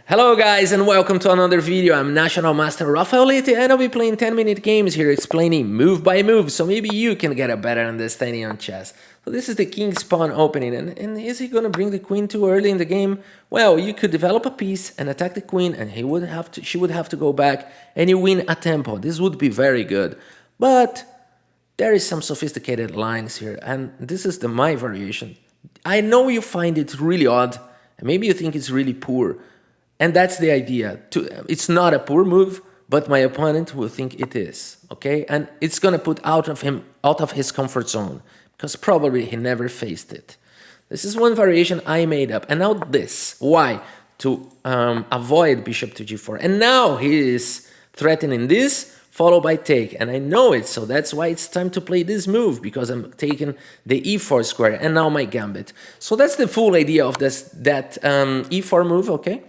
Hello guys and welcome to another video. I'm National Master WhiteElo and I'll be playing 10-minute games here explaining move by move so maybe you can get a better understanding on chess. So this is the king's pawn opening and is he gonna bring the queen too early in the game? Well, you could develop a piece and attack the queen and she would have to go back and you win a tempo. This would be very good. But there is some sophisticated lines here and this is my variation. I know you find it really odd and maybe you think it's really poor. And that's the idea. It's not a poor move, but my opponent will think it is, okay? And it's gonna put out of his comfort zone, because probably he never faced it. This is one variation I made up. And now this. Why? To avoid bishop to g4. And now he is threatening this, followed by take. And I know it, so that's why it's time to play this move, because I'm taking the e4 square, and now my gambit. So that's the full idea of that e4 move, okay?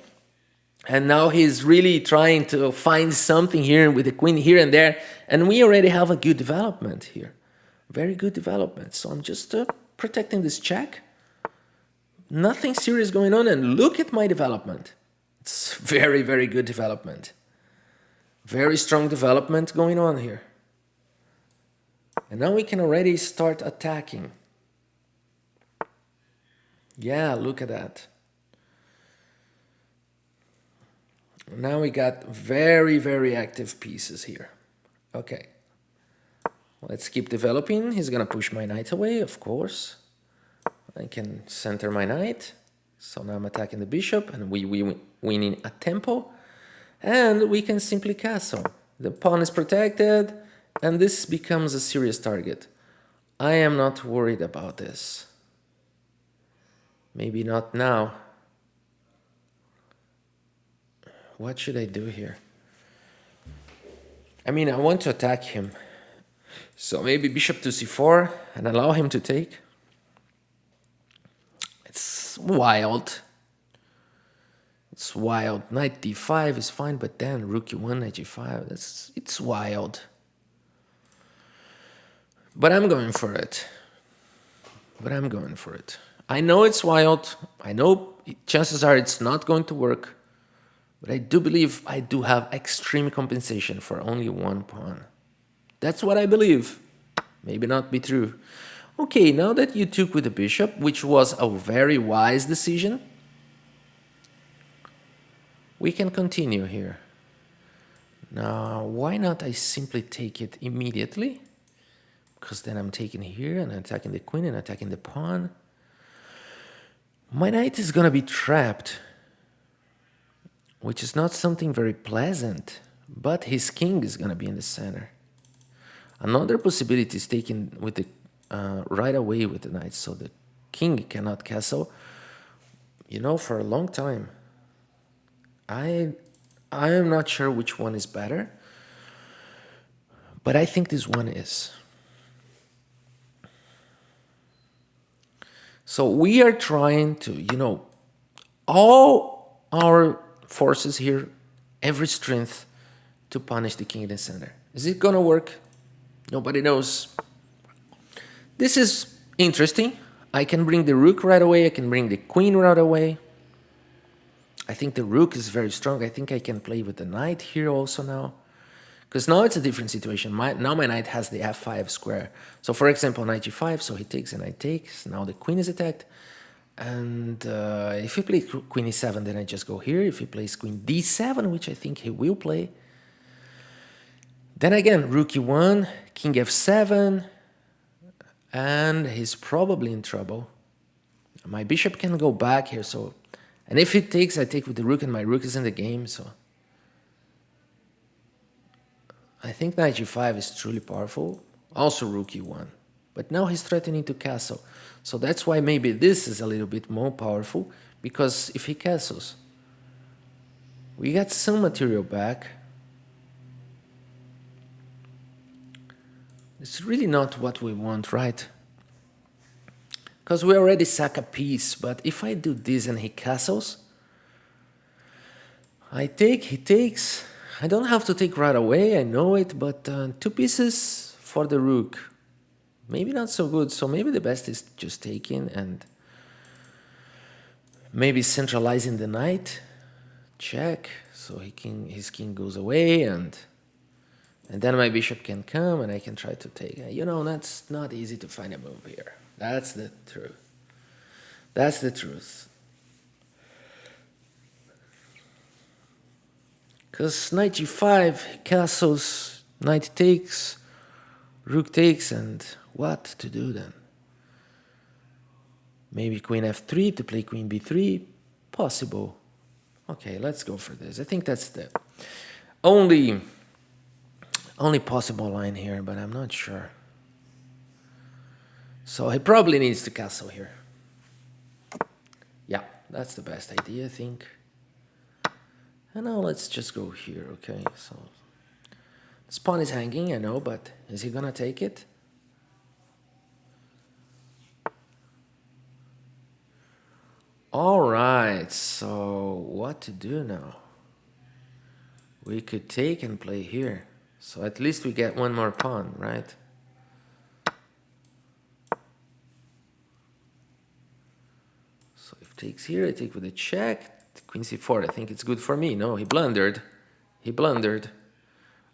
And now he's really trying to find something here with the queen here and there. And we already have a good development here. Very good development. So I'm just protecting this check. Nothing serious going on. And look at my development. It's very, very good development. Very strong development going on here. And now we can already start attacking. Yeah, look at that. Now we got very, very active pieces here. Okay. Let's keep developing. He's gonna push my knight away, of course. I can center my knight. So now I'm attacking the bishop and we winning a tempo. And we can simply castle. The pawn is protected and this becomes a serious target. I am not worried about this. Maybe not now. What should I do here? I mean, I want to attack him. So maybe bishop to c4 and allow him to take. It's wild. It's wild. Knight d5 is fine, but then rook e1, knight g5. It's wild. But I'm going for it. I know it's wild. I know chances are it's not going to work. But I do believe I do have extreme compensation for only one pawn. That's what I believe. Maybe not be true. Okay, now that you took with the bishop, which was a very wise decision, we can continue here. Now, why not I simply take it immediately? Because then I'm taking here and attacking the queen and attacking the pawn. My knight is gonna be trapped, which is not something very pleasant, but his king is going to be in the center. Another possibility is taking with the right away with the knight, so the king cannot castle, you know, for a long time. I am not sure which one is better, but I think this one is. So we are trying to, you know, all our forces here, every strength to punish the king in the center. Is it gonna work? Nobody knows. This is interesting. I can bring the rook right away. I can bring the queen right away. I think the rook is very strong. I think I can play with the knight here also now. Because now it's a different situation. Now my knight has the f5 square. So for example, knight g5, so he takes and I takes. Now the queen is attacked. And if he plays queen e7, then I just go here. If he plays queen d7, which I think he will play, then again, rook e1, king f7, and he's probably in trouble. My bishop can go back here, so... And if he takes, I take with the rook, and my rook is in the game, so... I think knight g5 is truly powerful. Also rook e1. But now he's threatening to castle. So that's why maybe this is a little bit more powerful, because if he castles, we got some material back. It's really not what we want, right? Because we already sack a piece, but if I do this and he castles, I take, he takes. I don't have to take right away, I know it, but 2 pieces for the rook. Maybe not so good, so maybe the best is just taking and maybe centralizing the knight check, so his king goes away, and then my bishop can come, and I can try to take. You know, that's not easy to find a move here. That's the truth. That's the truth. Because knight g5, castles, knight takes, rook takes, and what to do then? Maybe queen f3 to play queen b3, possible. Okay, let's go for this. I think that's the only possible line here, but I'm not sure. So he probably needs to castle here. Yeah, that's the best idea, I think. And now let's just go here, okay? So this pawn is hanging, I know, but is he gonna take it? All right, so what to do now? We could take and play here. So at least we get one more pawn, right? So if takes here, I take with a check. Queen c4, I think it's good for me. No, he blundered. He blundered.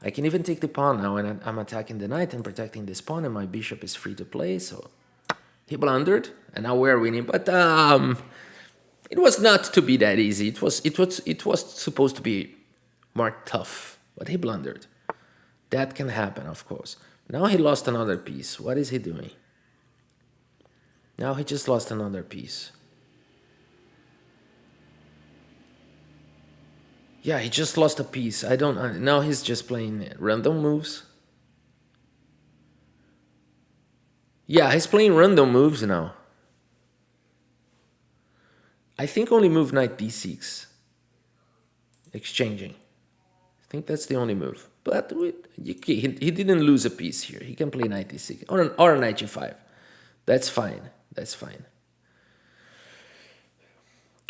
I can even take the pawn now, and I'm attacking the knight and protecting this pawn, and my bishop is free to play, so he blundered, and now we're winning. But it was not to be that easy. It was supposed to be more tough, but he blundered. That can happen, of course. Now he lost another piece. What is he doing? Now he just lost another piece. Yeah, he just lost a piece. I don't. Now he's just playing random moves. Yeah, he's playing random moves now. I think only move knight d6. Exchanging. I think that's the only move. But he didn't lose a piece here. He can play knight d6 or knight g5. That's fine. That's fine.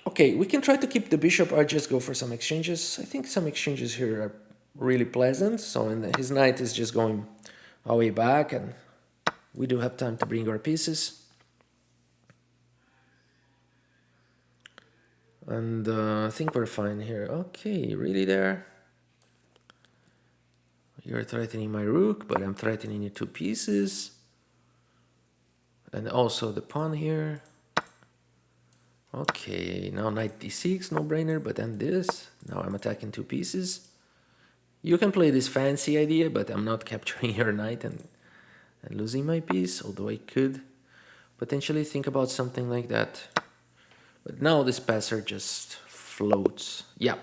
Okay, we can try to keep the bishop or just go for some exchanges. I think some exchanges here are really pleasant. So his knight is just going our way back, and we do have time to bring our pieces. And I think we're fine here. Okay, really there? You're threatening my rook, but I'm threatening your two pieces. And also the pawn here. Okay, now knight d6, no brainer, but then this. Now I'm attacking two pieces. You can play this fancy idea, but I'm not capturing your knight and losing my piece, although I could potentially think about something like that. But now this passer just floats. Yeah,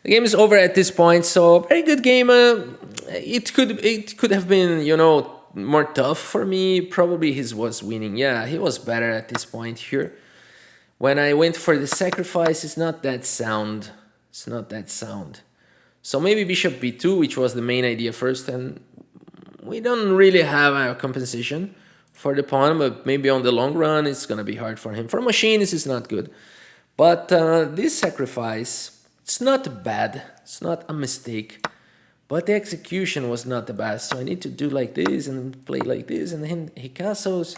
the game is over at this point, so very good game. It could have been, you know, more tough for me. Probably his was winning. Yeah, he was better at this point here. When I went for the sacrifice, it's not that sound. It's not that sound. So maybe bishop b2, which was the main idea first, and we don't really have a compensation for the pawn, but maybe on the long run, it's going to be hard for him. For machines, it's not good. But this sacrifice, it's not bad. It's not a mistake. But the execution was not the best. So I need to do like this and play like this, and then he castles.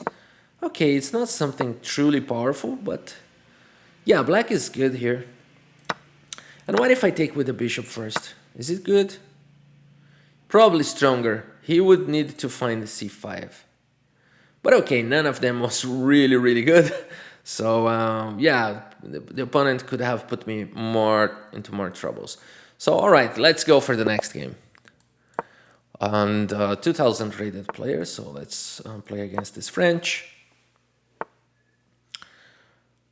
Okay, it's not something truly powerful, but yeah, black is good here. And what if I take with the bishop first? Is it good? Probably stronger. He would need to find c5. But okay, none of them was really, really good. So yeah, the opponent could have put me into more troubles. So all right, let's go for the next game. And 2000 rated player, so let's play against this French.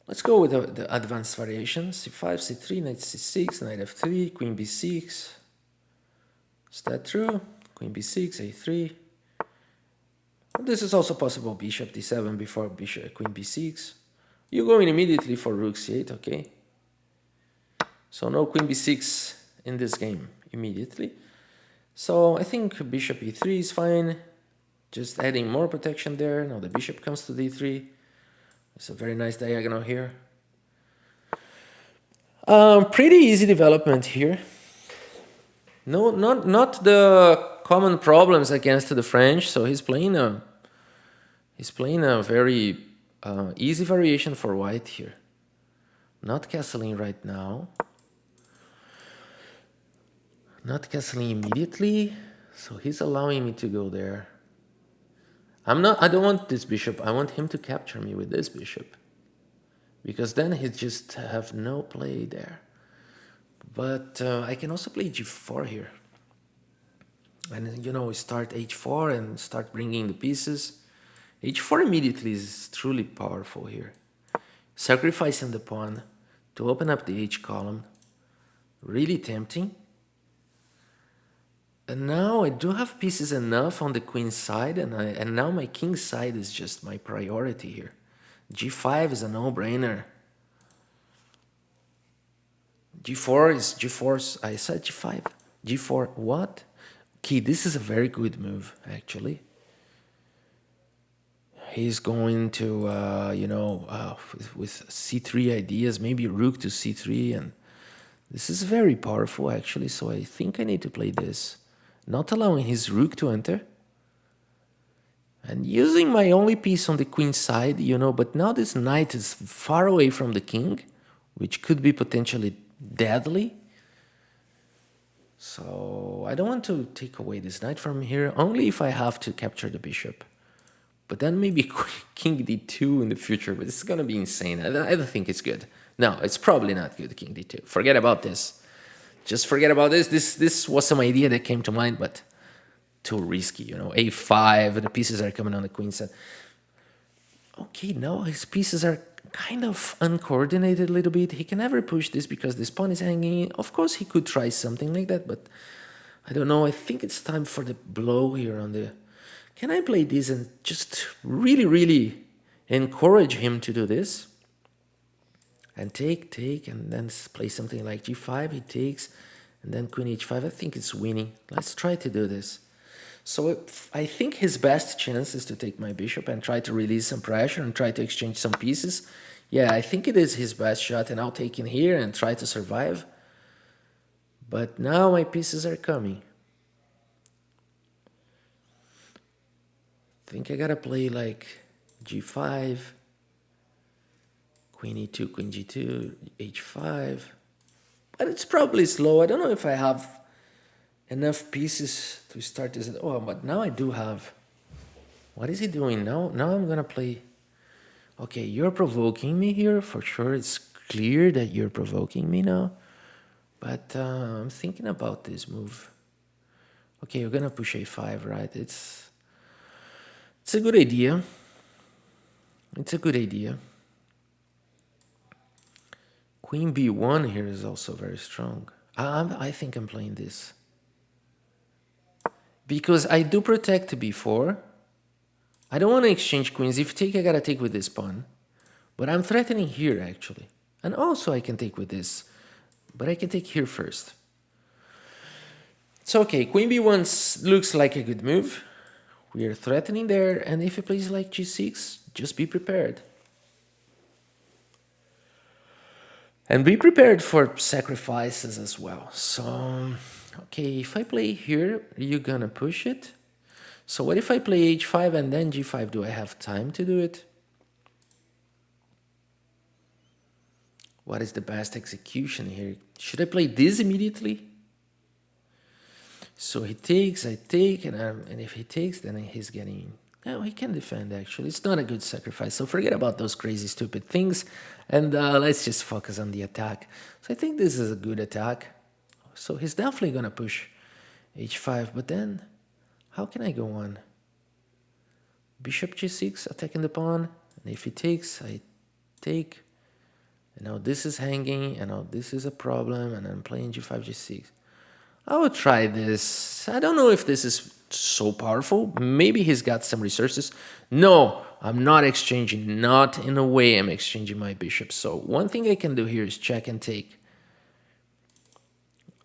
Let's go with the advanced variations. c5, c3, knight c6, knight f3, queen b6. Is that true? Queen b6, a3. This is also possible, bishop d7 before queen b6. You're going immediately for rook c8, okay? So no queen b6 in this game immediately. So I think bishop e3 is fine. Just adding more protection there. Now the bishop comes to d3. It's a very nice diagonal here. Pretty easy development here. No, not the common problems against the French. So he's playing a very easy variation for white here. Not castling right now. Not castling immediately, so he's allowing me to go there. I don't want this bishop. I want him to capture me with this bishop, because then he just have no play there. But I can also play g4 here. And, you know, start h4 and start bringing the pieces. h4 immediately is truly powerful here. Sacrificing the pawn to open up the h column. Really tempting. And now I do have pieces enough on the queen side, and now my king side is just my priority here. g5 is a no-brainer. g4's, I said g5. g4, what? Okay, this is a very good move, actually. He's going to, you know, with c3 ideas, maybe rook to c3, and this is very powerful, actually, so I think I need to play this. Not allowing his rook to enter. And using my only piece on the queen side, you know, but now this knight is far away from the king, which could be potentially deadly. So I don't want to take away this knight from here, only if I have to capture the bishop. But then maybe king d2 in the future, but it's gonna be insane. I don't think it's good. No, it's probably not good, king d2. Forget about this. Just forget about this. This was some idea that came to mind, but too risky, you know. a5, the pieces are coming on the queen side. Okay, now his pieces are kind of uncoordinated a little bit. He can never push this because this pawn is hanging. Of course, he could try something like that, but I don't know. I think it's time for the blow here on the... Can I play this and just really, really encourage him to do this? And take, and then play something like g5, he takes, and then queen h5. I think it's winning. Let's try to do this. So I think his best chance is to take my bishop and try to release some pressure and try to exchange some pieces. Yeah, I think it is his best shot, and I'll take in here and try to survive. But now my pieces are coming. I think I gotta play like g5, queen e2, queen g2, h5. But it's probably slow. I don't know if I have enough pieces to start this. Oh, but now I do have. What is he doing now? Now I'm gonna play. Okay, you're provoking me here for sure. It's clear that you're provoking me now. But I'm thinking about this move. Okay, you're gonna push a5, right? It's a good idea. It's a good idea. Queen b1 here is also very strong. I think I'm playing this. Because I do protect b4. I don't want to exchange queens. If you take, I gotta take with this pawn. But I'm threatening here, actually. And also I can take with this. But I can take here first. It's okay. Queen b1 looks like a good move. We are threatening there. And if he plays like g6, just be prepared. And be prepared for sacrifices as well. So, okay, if I play here, you're gonna push it. So what if I play h5 and then g5? Do I have time to do it? What is the best execution here? Should I play this immediately? So he takes, I take, and if he takes, then he's getting... No, he can defend, actually. It's not a good sacrifice, so forget about those crazy, stupid things, and let's just focus on the attack. So I think this is a good attack. So he's definitely gonna push h5, but then how can I go on? Bishop g6, attacking the pawn, and if he takes, I take. And now this is hanging, and now this is a problem, and I'm playing g5, g6. I will try this. I don't know if this is so powerful. Maybe he's got some resources. No, I'm not exchanging. Not in a way I'm exchanging my bishop. So one thing I can do here is check and take.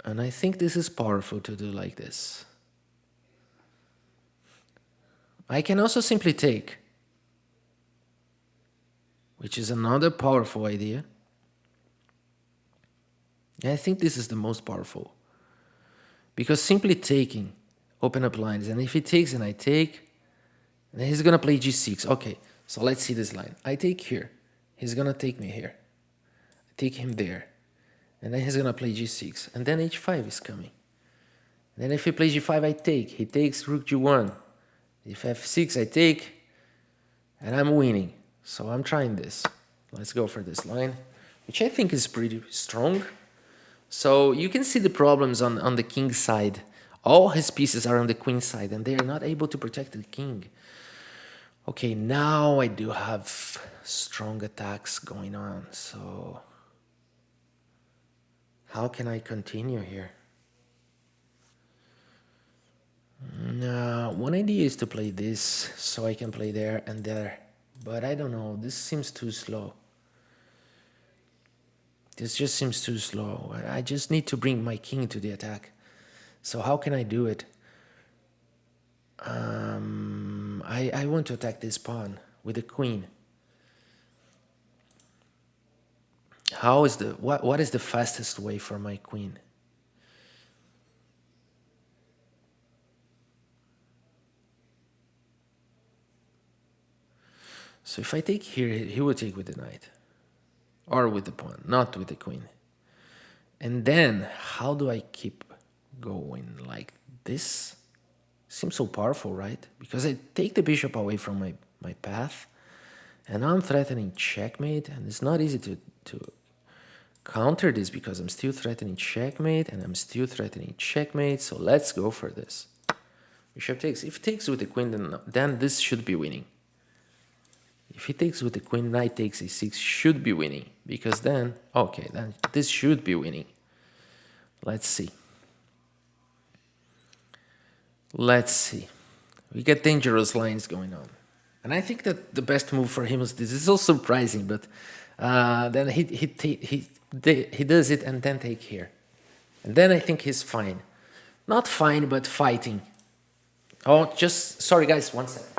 And I think this is powerful to do like this. I can also simply take, which is another powerful idea. And I think this is the most powerful. Because simply taking, open up lines, and if he takes and I take, then he's gonna play g6. Okay, so let's see this line. I take here, he's gonna take me here. I take him there, and then he's gonna play g6, and then h5 is coming. Then if he plays g5, I take. He takes rook g1. If f6, I take, and I'm winning. So I'm trying this. Let's go for this line, which I think is pretty strong. So you can see the problems on the king's side. All his pieces are on the queen's side, and they are not able to protect the king. Okay, now I do have strong attacks going on, so how can I continue here? One idea is to play this, so I can play there and there, but I don't know, this seems too slow. This just seems too slow. I just need to bring my king to the attack. So how can I do it? I want to attack this pawn with the queen. How is what is the fastest way for my queen? So if I take here, he would take with the knight. Or with the pawn, not with the queen. And then, how do I keep going like this? Seems so powerful, right? Because I take the bishop away from my path, and now I'm threatening checkmate, and it's not easy to counter this because I'm still threatening checkmate, and I'm still threatening checkmate, so let's go for this. Bishop takes. If it takes with the queen, then this should be winning. If he takes with the queen, knight takes a6 should be winning, because then, okay, then this should be winning. Let's see. Let's see. We get dangerous lines going on. And I think that the best move for him is this. It's so surprising, but then he does it and then take here. And then I think he's fine. Not fine, but fighting. Oh, just, sorry guys, one second.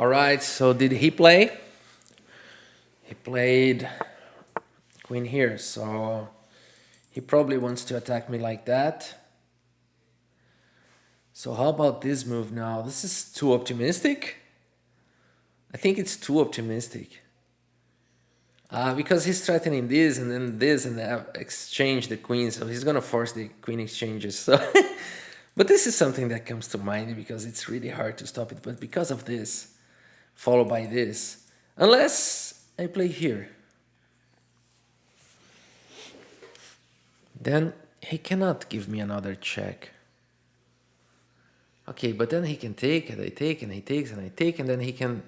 All right, so did he play? He played queen here, so he probably wants to attack me like that. So how about this move now? This is too optimistic. I think it's too optimistic. Because he's threatening this and then this and exchange the queen, so he's gonna force the queen exchanges. So but this is something that comes to mind because it's really hard to stop it. But because of this, followed by this, unless I play here, then he cannot give me another check. Okay, but then he can take, and I take, and he takes, and I take, and then he can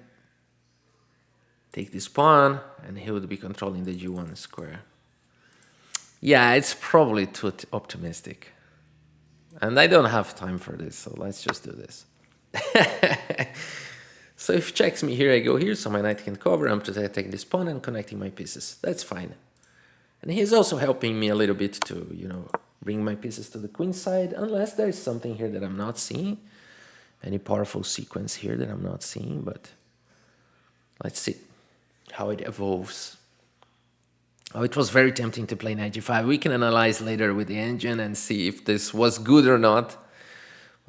take this pawn, and he would be controlling the g1 square. Yeah, it's probably too optimistic. And I don't have time for this, so let's just do this. So if he checks me here, I go here, so my knight can cover. I'm protecting this pawn and connecting my pieces. That's fine. And he's also helping me a little bit to, you know, bring my pieces to the queen side, unless there's something here that I'm not seeing. Any powerful sequence here that I'm not seeing, but let's see how it evolves. Oh, it was very tempting to play knight g5. We can analyze later with the engine and see if this was good or not.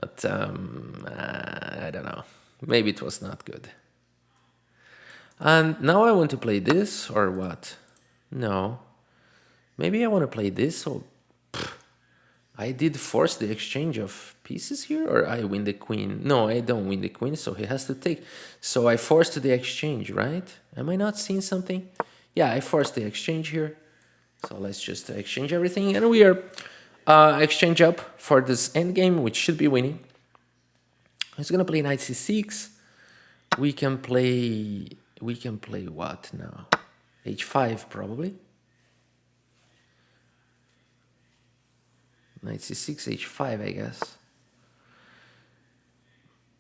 But I don't know. Maybe it was not good. And now I want to play this or what? No. Maybe I want to play this or... I did force the exchange of pieces here, or I win the queen? No, I don't win the queen, so he has to take. So I forced the exchange, right? Am I not seeing something? Yeah, I forced the exchange here. So let's just exchange everything, and we are exchange up for this endgame, which should be winning. He's gonna play knight c6. We can play what now? h5 probably. Knight c6, h5, I guess.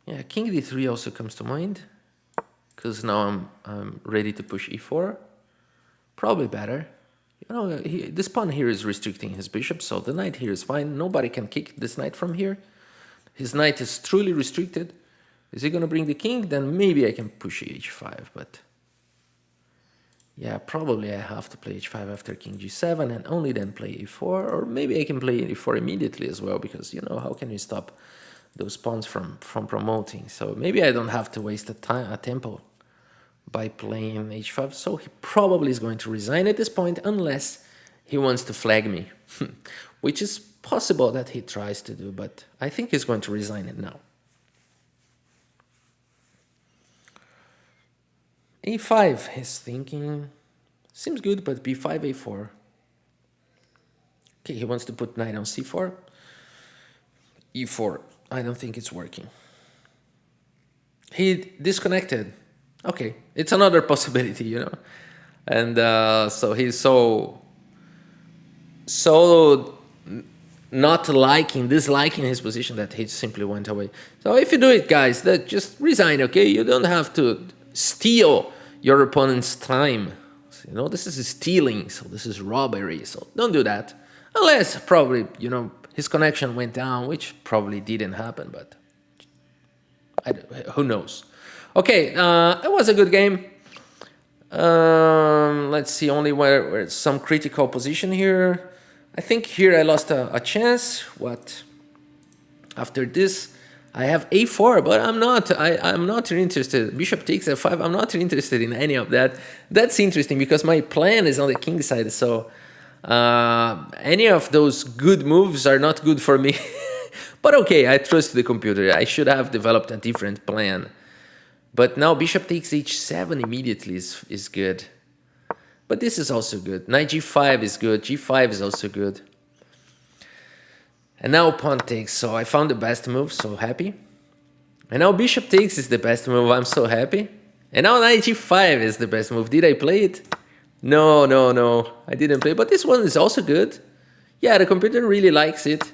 Yeah, king d3 also comes to mind, because now I'm ready to push e4. Probably better. You know, this pawn here is restricting his bishop, so the knight here is fine. Nobody can kick this knight from here. His knight is truly restricted. Is he going to bring the king? Then maybe I can push h5, but yeah, probably I have to play h5 after king g7 and only then play e4, or maybe I can play e4 immediately as well, because, you know, how can you stop those pawns from promoting? So maybe I don't have to waste a tempo by playing h5, so he probably is going to resign at this point unless he wants to flag me, which is possible that he tries to do, but I think he's going to resign it now. a5, he's thinking, seems good, but b5, a4. Okay, he wants to put knight on c4. e4, I don't think it's working. He disconnected. Okay, it's another possibility, you know. And so he's so not disliking his position that he simply went away. So if you do it, guys, that just resign, okay? You don't have to steal your opponent's time. So, you know, this is stealing, so this is robbery, so don't do that. Unless probably, you know, his connection went down, which probably didn't happen, but who knows? Okay, it was a good game. Let's see, only where some critical position here. I think here I lost a chance. What? After this, I have a4, but I'm not interested. Bishop takes f5. I'm not interested in any of that. That's interesting because my plan is on the king side. So any of those good moves are not good for me. But okay, I trust the computer. I should have developed a different plan. But now bishop takes h7 immediately is good. But this is also good. Knight g5 is good. g5 is also good. And now pawn takes. So I found the best move. So happy. And now bishop takes is the best move. I'm so happy. And now knight g5 is the best move. Did I play it? No. I didn't play. But this one is also good. Yeah, the computer really likes it.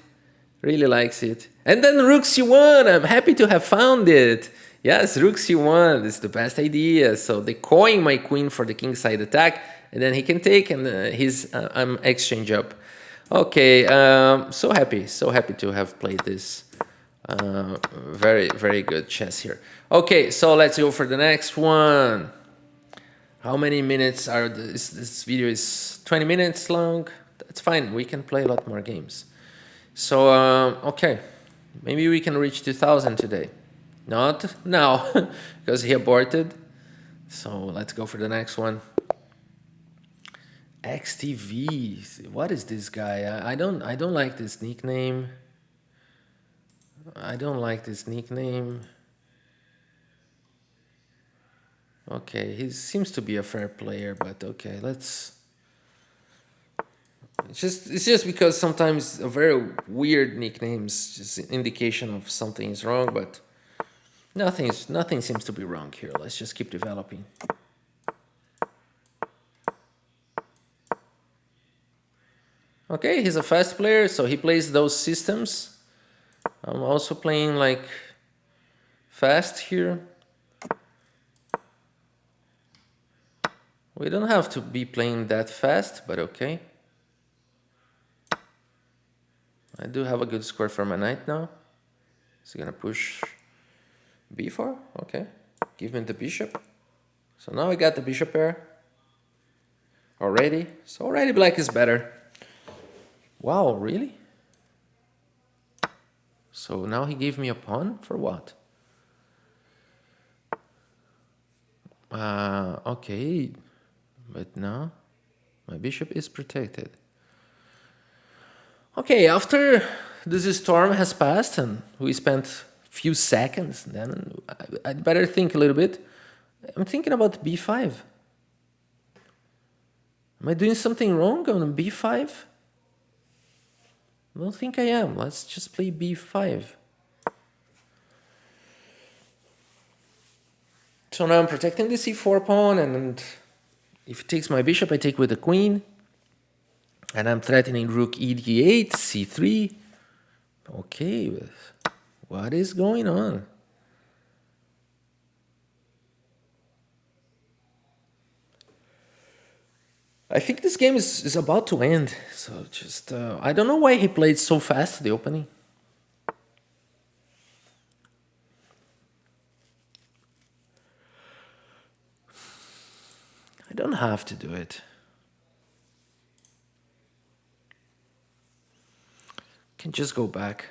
Really likes it. And then rook c1. I'm happy to have found it. Yes, rook c1 is the best idea. So decoying my queen for the king side attack, and then he can take, and I'm exchange up. Okay, so happy to have played this. Very good chess here. Okay, so let's go for the next one. How many minutes are this video is 20 minutes long. That's fine. We can play a lot more games. So okay, maybe we can reach 2000 today. Not now, because he aborted. So let's go for the next one. XTV. What is this guy? I don't like this nickname. I don't like this nickname. Okay, he seems to be a fair player, but okay, let's. It's just because sometimes a very weird nicknames just indication of something is wrong, but. Nothing seems to be wrong here. Let's just keep developing. Okay, he's a fast player, so he plays those systems. I'm also playing like fast here. We don't have to be playing that fast, but okay. I do have a good square for my knight now. He's gonna push b4, okay. Give me the bishop. So now I got the bishop pair. Already. So already black is better. Wow, really? So now he gave me a pawn? For what? Okay. But now my bishop is protected. Okay, after this storm has passed and we spent few seconds, then I'd better think a little bit. I'm thinking about b5. Am I doing something wrong on b5? I don't think I am. Let's just play b5. So now I'm protecting the c4 pawn, and if it takes my bishop, I take with the queen. And I'm threatening rook e8, c3. Okay, what is going on? I think this game is about to end. So just, I don't know why he played so fast the opening. I don't have to do it. Can just go back.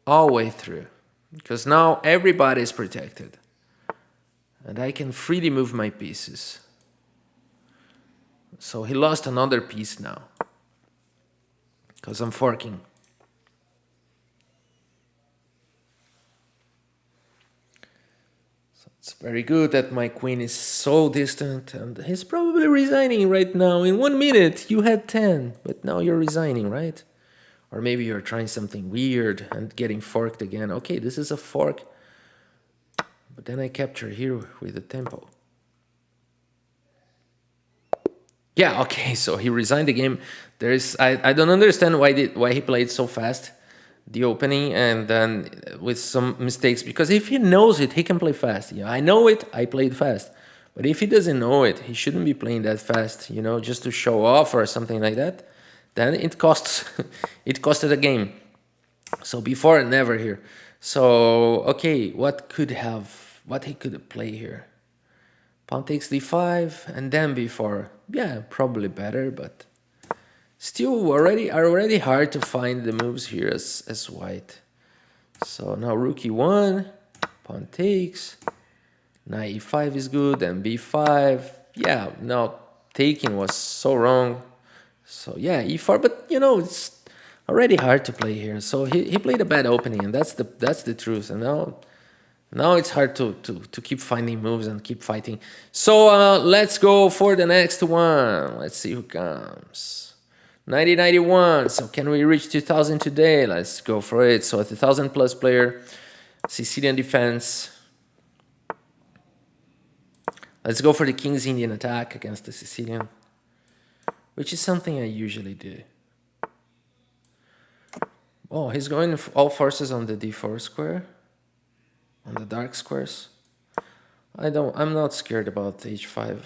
All the way through. Because now everybody is protected. And I can freely move my pieces. So he lost another piece now. Because I'm forking. So it's very good that my queen is so distant, and he's probably resigning right now. In 1 minute you had 10, but now you're resigning, right? Or maybe you're trying something weird and getting forked again. Okay, this is a fork. But then I capture here with the tempo. Yeah, okay, so he resigned the game. I don't understand why he played so fast the opening and then with some mistakes, because if he knows it, he can play fast. Yeah, I know it, I played fast. But if he doesn't know it, he shouldn't be playing that fast, you know, just to show off or something like that. Then it costs it costed a game. So before, never here. So okay, what he could play here? Pawn takes d5 and then b4. Yeah, probably better, but still already hard to find the moves here as white. So now rook e1, pawn takes, knight e5 is good, and b5. Yeah, now taking was so wrong. So yeah, e4, but you know, it's already hard to play here. So he played a bad opening, and that's the truth. And now it's hard to keep finding moves and keep fighting. So let's go for the next one. Let's see who comes. 1991. So can we reach 2000 today? Let's go for it. So a 2000 plus player, Sicilian defense. Let's go for the King's Indian attack against the Sicilian, which is something I usually do. Oh, he's going all forces on the d4 square, on the dark squares. I'm not scared about h5.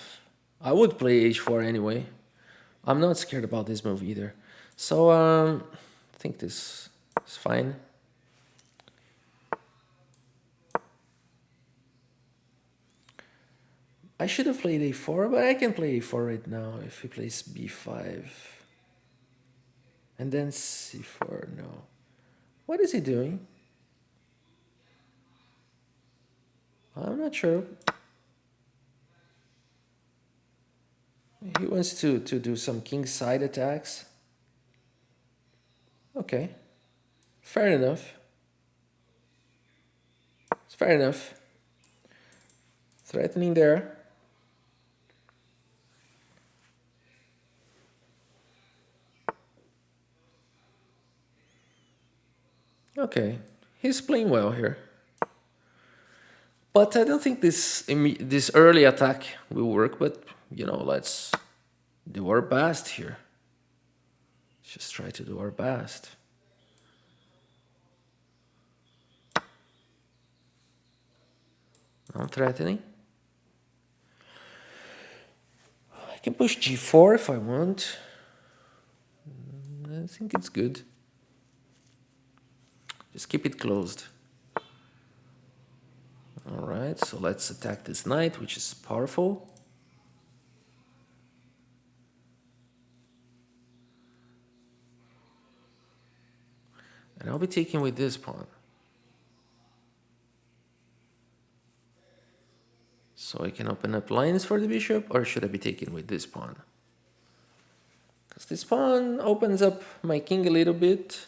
I would play h4 anyway. I'm not scared about this move either. So I think this is fine. I should have played a4, but I can play a4 right now if he plays b5. And then c4, no. What is he doing? I'm not sure. He wants to do some king side attacks. Okay. Fair enough. It's fair enough. Threatening there. Okay. He's playing well here. But I don't think this early attack will work, but you know, let's do our best here. Let's just try to do our best. I'm threatening. I can push g4 if I want. I think it's good. Just keep it closed. Alright, so let's attack this knight, which is powerful. And I'll be taking with this pawn. So I can open up lines for the bishop, or should I be taking with this pawn? Because this pawn opens up my king a little bit.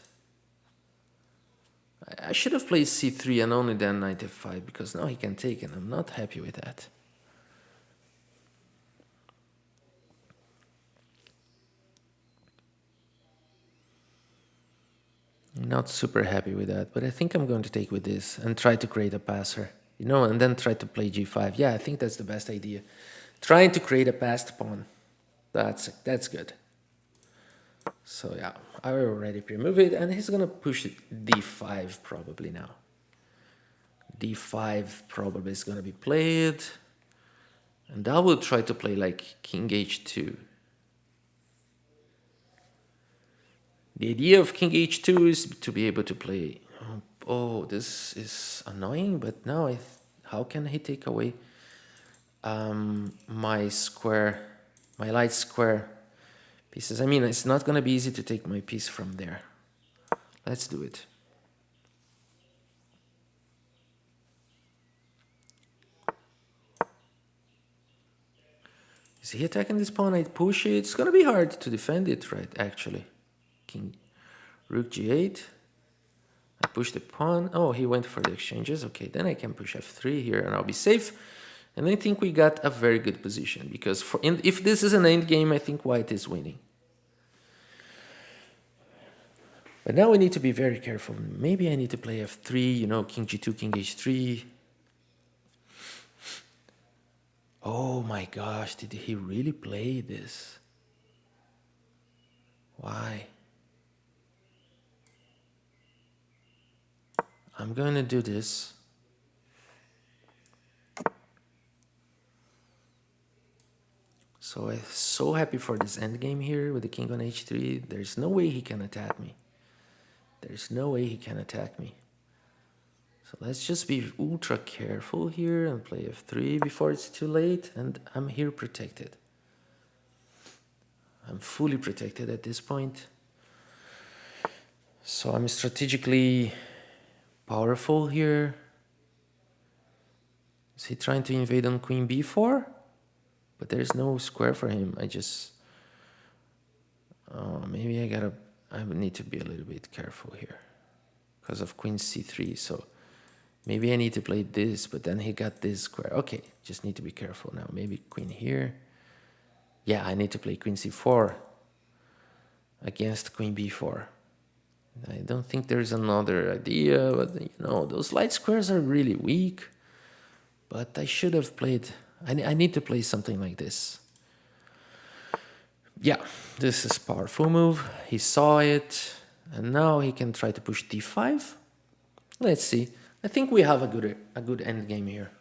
I should have played c3 and only then knight f5, because now he can take, and I'm not happy with that. Not super happy with that, but I think I'm going to take with this and try to create a passer, you know, and then try to play g5. Yeah, I think that's the best idea. Trying to create a passed pawn. That's good. So yeah, I already pre-move it, and he's gonna push it d5 probably now. d5 probably is gonna be played, and I will try to play like king h2. The idea of king h2 is to be able to play. Oh, this is annoying, but now how can he take away my square, my light square pieces? I mean, it's not going to be easy to take my piece from there. Let's do it. Is he attacking this pawn? I push it. It's going to be hard to defend it, right, actually. King, rook g8. I push the pawn. Oh, he went for the exchanges. Okay, then I can push f3 here and I'll be safe. And I think we got a very good position, because if this is an endgame, I think white is winning. But now we need to be very careful. Maybe I need to play f3, you know, king g2, king h3. Oh my gosh, did he really play this? Why? I'm going to do this. So I'm so happy for this endgame here with the king on h3. There's no way he can attack me. There's no way he can attack me. So let's just be ultra careful here and play f3 before it's too late, and I'm here protected. I'm fully protected at this point. So I'm strategically powerful here. Is he trying to invade on queen b4? But there's no square for him. Maybe I need to be a little bit careful here because of queen c3. So maybe I need to play this, but then he got this square. Okay, just need to be careful now. Maybe queen here. Yeah, I need to play queen c4 against queen b4. I don't think there's another idea, but you know, those light squares are really weak. But I should have played, I need to play something like this. Yeah, this is powerful move. He saw it, and now he can try to push d5. Let's see. I think we have a good end game here.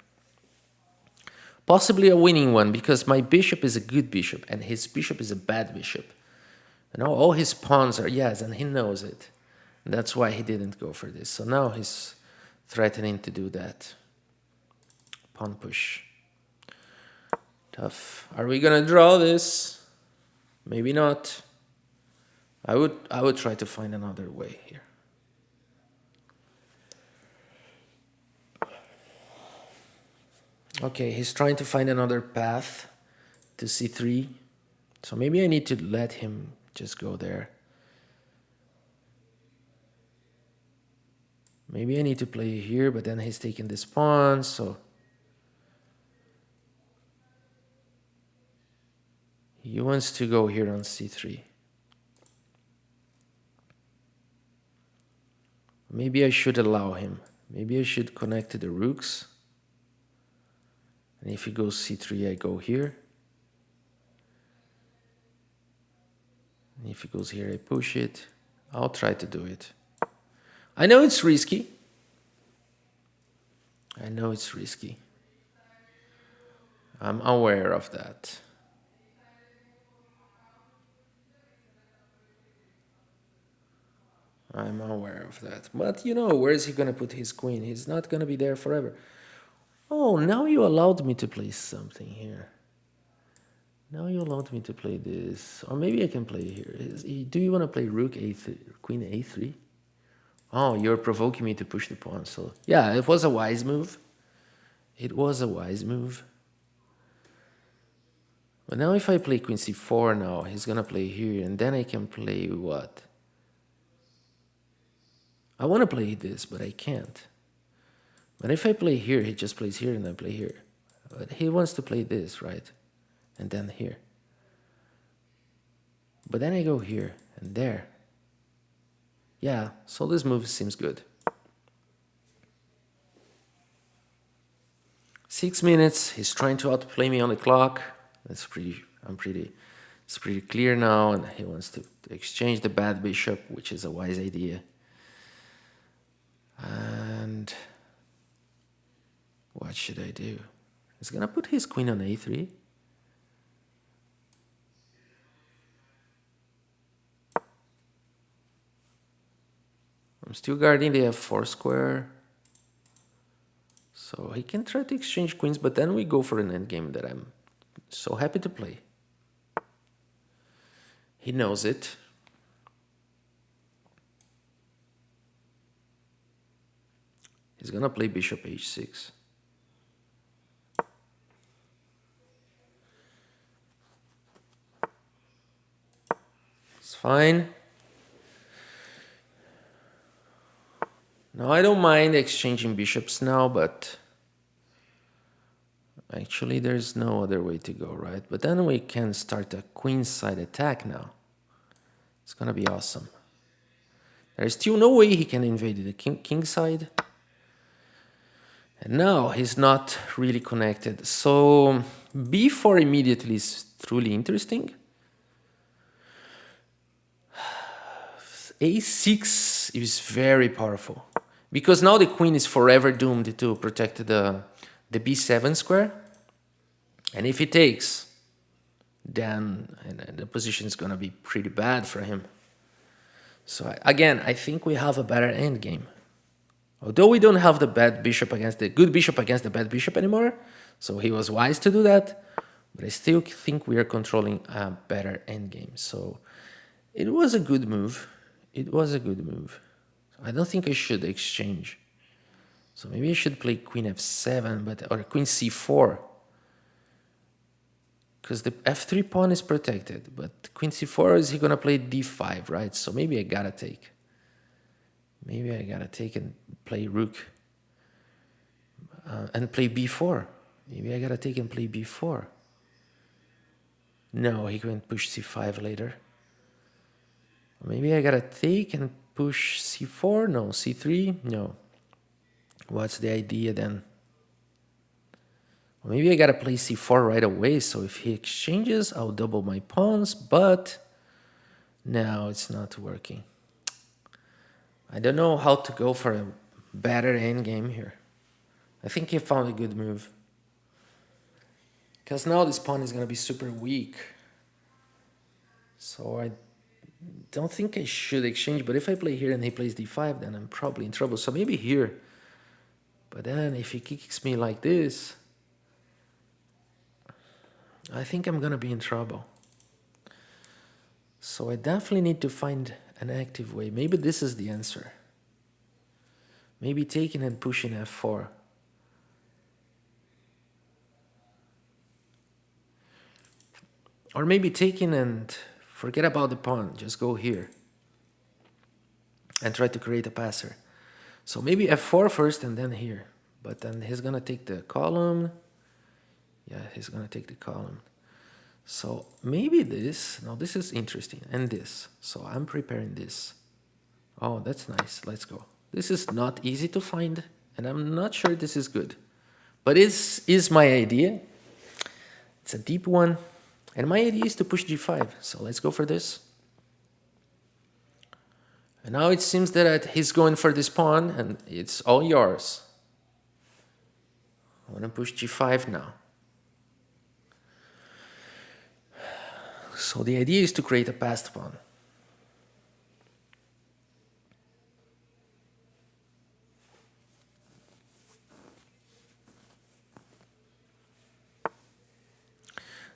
Possibly a winning one, because my bishop is a good bishop and his bishop is a bad bishop. You know, all his pawns are, yes, and he knows it. And that's why he didn't go for this. So now he's threatening to do that. Pawn push. Tough. Are we gonna draw this? Maybe not. I would try to find another way here. Okay, he's trying to find another path to c3. So maybe I need to let him just go there. Maybe I need to play here, but then he's taking this pawn, so he wants to go here on c3. Maybe I should allow him. Maybe I should connect to the rooks. And if he goes c3, I go here. And if he goes here, I push it. I'll try to do it. I know it's risky. I know it's risky. I'm aware of that. I'm aware of that. But you know, where is he going to put his queen? He's not going to be there forever. Oh, now you allowed me to play something here. Now you allowed me to play this. Or maybe I can play here. Do you want to play rook a3, queen a3? Oh, you're provoking me to push the pawn. So yeah, it was a wise move. It was a wise move. But now if I play queen c4 now, he's gonna play here, and then I can play what? I want to play this, but I can't. But if I play here, he just plays here and I play here. But he wants to play this, right? And then here. But then I go here and there. Yeah, so this move seems good. 6 minutes, he's trying to outplay me on the clock. It's pretty clear now, and he wants to exchange the bad bishop, which is a wise idea. And what should I do? He's gonna put his queen on a3. I'm still guarding the f4 square. So he can try to exchange queens, but then we go for an endgame that I'm so happy to play. He knows it. He's gonna play bishop h6. It's fine. Now I don't mind exchanging bishops now, but actually there's no other way to go, right? But then we can start a queenside attack now. It's gonna be awesome. There's still no way he can invade the king side. And now he's not really connected. So b4 immediately is truly interesting. a6 is very powerful, because now the queen is forever doomed to protect the b7 square. And if he takes, then the position is going to be pretty bad for him. So again, I think we have a better endgame. Although we don't have the bad bishop against the good bishop against the bad bishop anymore, so he was wise to do that, but I still think we are controlling a better endgame. So it was a good move. It was a good move. I don't think I should exchange. So maybe I should play queen f7, or queen c4. Because the f3 pawn is protected, but queen c4, is he gonna play d5, right? So maybe I gotta take. Maybe I gotta take and play rook. And play b4. Maybe I gotta take and play b4. No, he can push c5 later. Maybe I gotta take and push c4? No. c3? No. What's the idea then? Maybe I gotta play c4 right away, so if he exchanges, I'll double my pawns, but no, it's not working. I don't know how to go for a better endgame here. I think he found a good move. Because now this pawn is gonna be super weak. So I don't think I should exchange, but if I play here and he plays d5, then I'm probably in trouble. So maybe here. But then if he kicks me like this, I think I'm gonna be in trouble. So I definitely need to find an active way. Maybe this is the answer. Maybe taking and pushing f4. Or maybe taking and forget about the pawn, just go here and try to create a passer. So maybe f4 first and then here. But then he's gonna take the column. Yeah, he's gonna take the column. So maybe this, now this is interesting, and this. So I'm preparing this. Oh, that's nice, let's go. This is not easy to find, and I'm not sure this is good. But this is my idea. It's a deep one. And my idea is to push g5, so let's go for this. And now it seems that he's going for this pawn, and it's all yours. I want to push g5 now. So the idea is to create a passed pawn.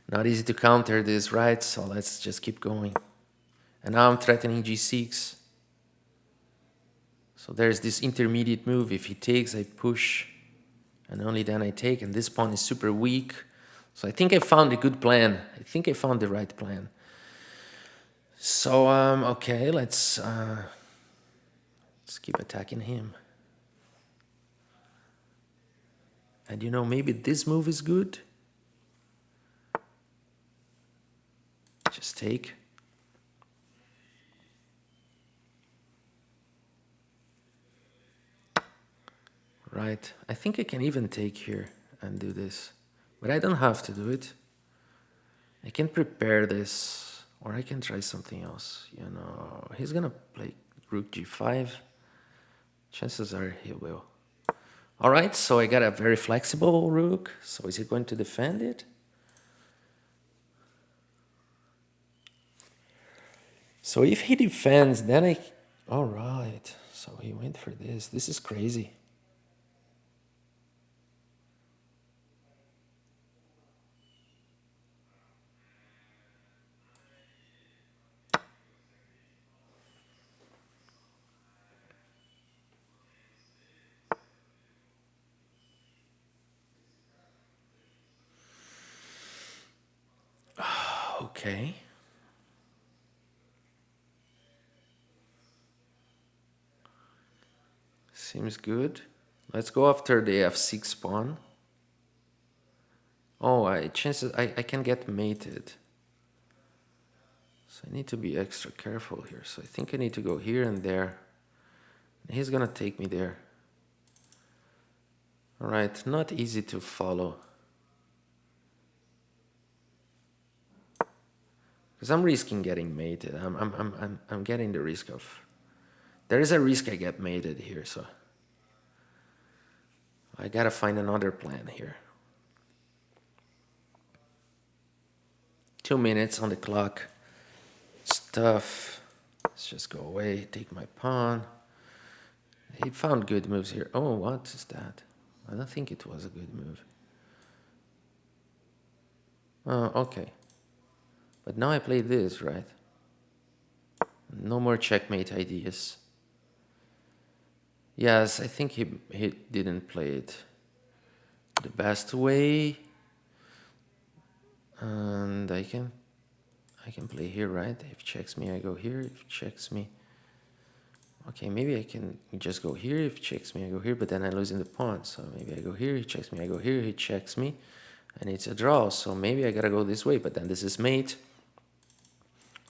Not easy to counter this, right? So let's just keep going. And now I'm threatening g6. So there's this intermediate move. If he takes, I push. And only then I take. And this pawn is super weak. So I think I found a good plan. I think I found the right plan. So okay, let's keep attacking him. And you know, maybe this move is good. Just take. Right, I think I can even take here and do this. But I don't have to do it. I can prepare this, or I can try something else. You know, he's gonna play rook g5. Chances are he will. All right, so I got a very flexible rook. So is he going to defend it? So if he defends, then I... All right, so he went for this. This is crazy. Okay. Seems good. Let's go after the f6 pawn. Oh, I can get mated. So I need to be extra careful here. So I think I need to go here and there. He's gonna take me there. All right, not easy to follow. Because I'm risking getting mated. I'm getting the risk of... There is a risk I get mated here, so... I gotta find another plan here. 2 minutes on the clock. Stuff. Let's just go away, take my pawn. He found good moves here. Oh, what is that? I don't think it was a good move. Oh, okay. But now I play this, right? No more checkmate ideas. Yes, I think he didn't play it the best way. And I can play here, right? If checks me, I go here. If checks me... Okay, maybe I can just go here. If checks me, I go here, but then I lose in the pawn. So maybe I go here, he checks me, I go here, he checks me. And it's a draw, so maybe I gotta go this way, but then this is mate.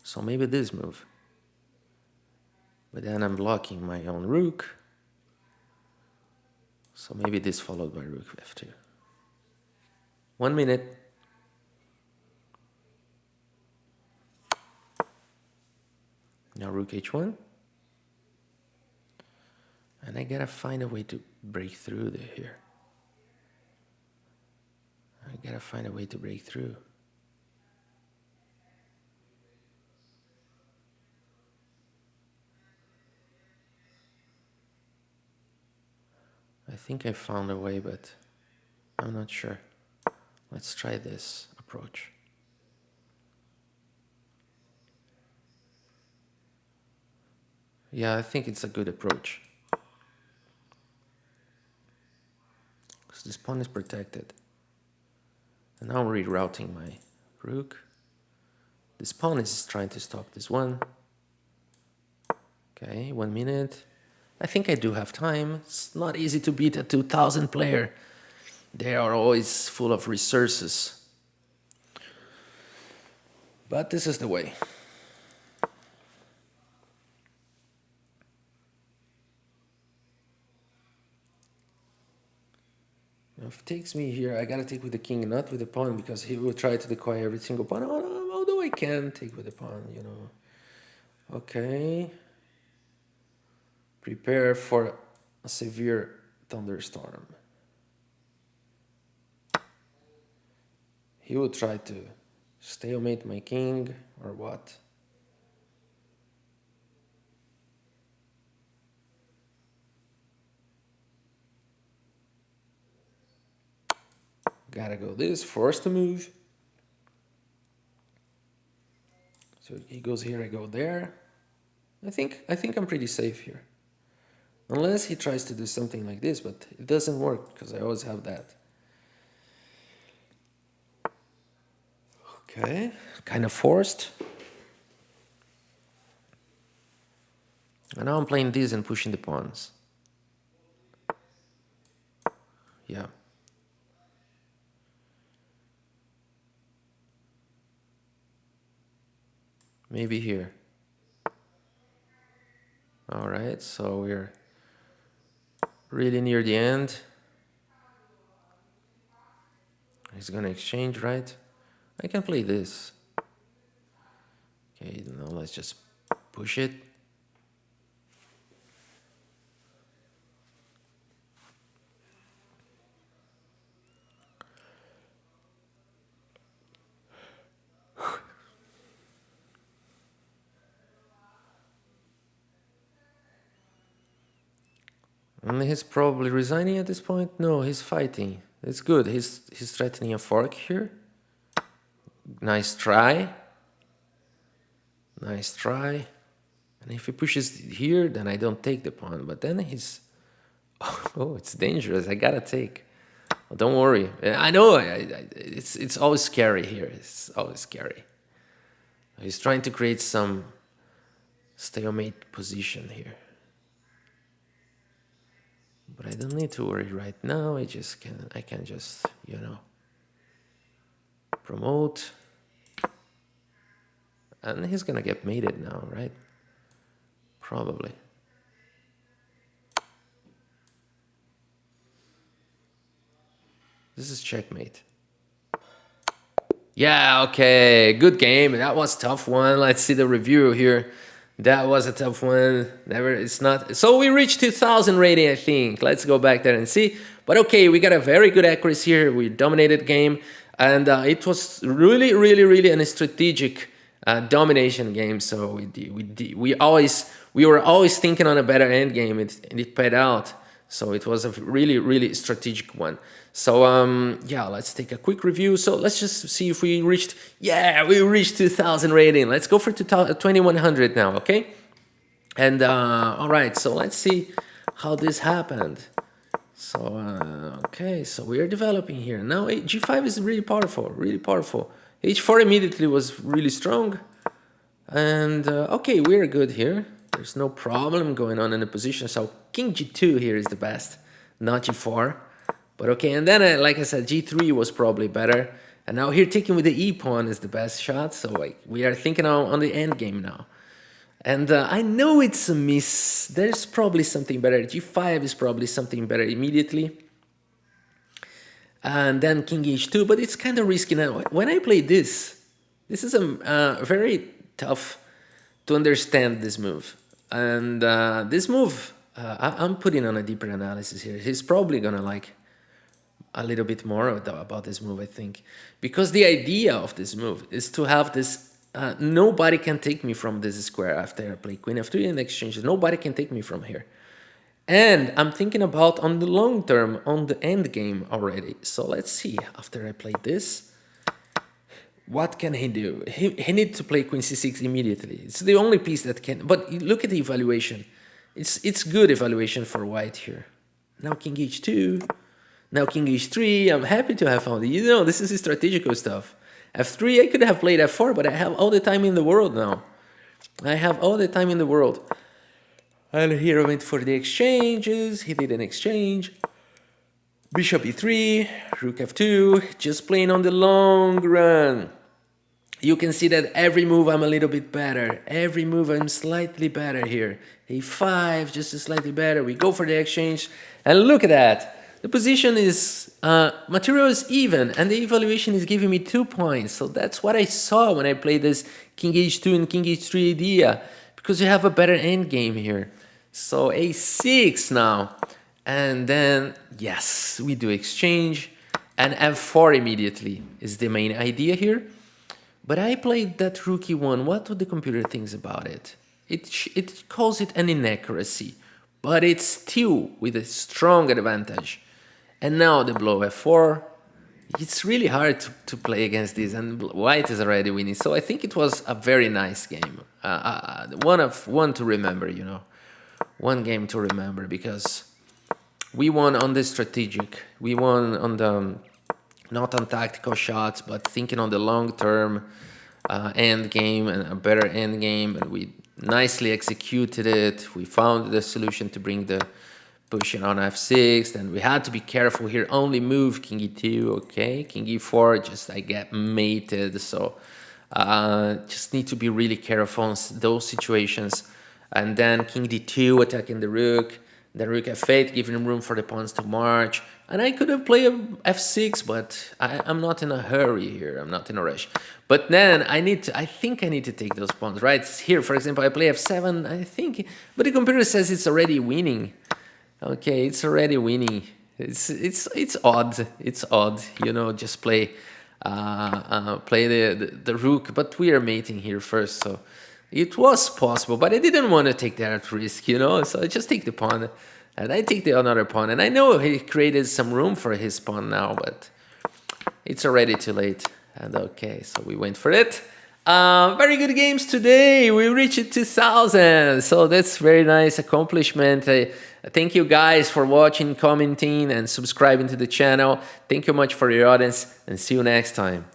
So maybe this move. But then I'm blocking my own rook. So maybe this followed by rook f2. 1 minute. Now rook h1. And I gotta find a way to break through here. I gotta find a way to break through. I think I found a way, but I'm not sure. Let's try this approach. Yeah, I think it's a good approach. Because this pawn is protected. And now I'm rerouting my rook. This pawn is trying to stop this one. Okay, 1 minute. I think I do have time. It's not easy to beat a 2000 player. They are always full of resources. But this is the way. If it takes me here, I gotta take with the king, not with the pawn, because he will try to decoy every single pawn. Although I can take with the pawn, you know. Okay. Prepare for a severe thunderstorm. He will try to stalemate my king, or what? Gotta go this, forced to move. So he goes here, I go there. I think I'm pretty safe here. Unless he tries to do something like this, but it doesn't work because I always have that. Okay, kind of forced. And now I'm playing this and pushing the pawns. Yeah. Maybe here. All right, so we're really near the end. He's gonna exchange, right? I can play this. Okay, now let's just push it. And he's probably resigning at this point. No, he's fighting. It's good. He's threatening a fork here. Nice try. Nice try. And if he pushes here, then I don't take the pawn. But then he's... Oh, it's dangerous. I gotta take. Well, don't worry. I know. It's always scary here. It's always scary. He's trying to create some stalemate position here. But I don't need to worry right now. I can just, you know, promote. And he's gonna get mated now, right? Probably. This is checkmate. Yeah, okay, good game. That was a tough one. Let's see the review here. That was a tough one. It's not. So we reached 2000 rating, I think. Let's go back there and see. But okay, we got a very good accuracy here. We dominated game, and it was really a strategic domination game. So we were always thinking on a better end game. It paid out. So it was a really strategic one. So yeah, let's take a quick review. So let's just see if we reached. Yeah, we reached 2000 rating. Let's go for 2100 now, okay? And all right, so let's see how this happened. So okay, so we are developing here now. G5 is really powerful, H4 immediately was really strong, and okay, we're good here. There's no problem going on in the position. So King G2 here is the best, not G4. But okay, and then like I said, G3 was probably better. And now here taking with the E pawn is the best shot. So like we are thinking on the end game now. And I know it's a miss. There's probably something better. G5 is probably something better immediately. And then King H2, but it's kind of risky now. When I play this is a very tough to understand this move. And this move, I'm putting on a deeper analysis here. He's probably gonna like a little bit more about this move, I think. Because the idea of this move is to have this, nobody can take me from this square after I play Queen F3 in exchange. Nobody can take me from here. And I'm thinking about on the long term, on the end game already. So let's see, after I play this, what can he do? He needs to play Queen C6 immediately. It's the only piece that can, but look at the evaluation. It's good evaluation for white here. Now King H2, now King H3, I'm happy to have found it. You know, this is strategical stuff. F3, I could have played F4, but I have all the time in the world now. I have all the time in the world. And here I went for the exchanges, he did an exchange. Bishop E3, Rook F2, just playing on the long run. You can see that every move I'm a little bit better. Every move I'm slightly better here. A5, just slightly better. We go for the exchange. And look at that. The position is, material is even. And the evaluation is giving me 2 points. So that's what I saw when I played this King H2 and King H3 idea. Because you have a better endgame here. So A6 now. And then, yes, we do exchange. And F4 immediately is the main idea here. But I played that Rook E1. What do the computer thinks about it? It calls it an inaccuracy, but it's still with a strong advantage. And now the blow F4. It's really hard to play against this, and white is already winning. So I think it was a very nice game. One to remember, you know. One game to remember, because we won on the strategic. We won on the not on tactical shots, but thinking on the long term end game and a better end game. And we nicely executed it. We found the solution to bring the pushing on f6, and we had to be careful here. Only move king e2, okay? King e4, just I get mated, so just need to be really careful in those situations. And then king d2 attacking the rook, then rook f8, giving him room for the pawns to march. And I could have played f6, but I'm not in a hurry here. I'm not in a rush. But then I think I need to take those pawns, right? Here, for example, I play f7, I think, but the computer says it's already winning. Okay, it's already winning. It's odd. It's odd, you know. Just play the rook, but we are mating here first, so it was possible. But I didn't want to take that risk, you know. So I just take the pawn, and I take the another pawn. And I know he created some room for his pawn now, but it's already too late. And okay, so we went for it. Very good games today. We reached 2,000, so that's very nice accomplishment. Thank you guys for watching, commenting, and subscribing to the channel. Thank you much for your audience, and see you next time.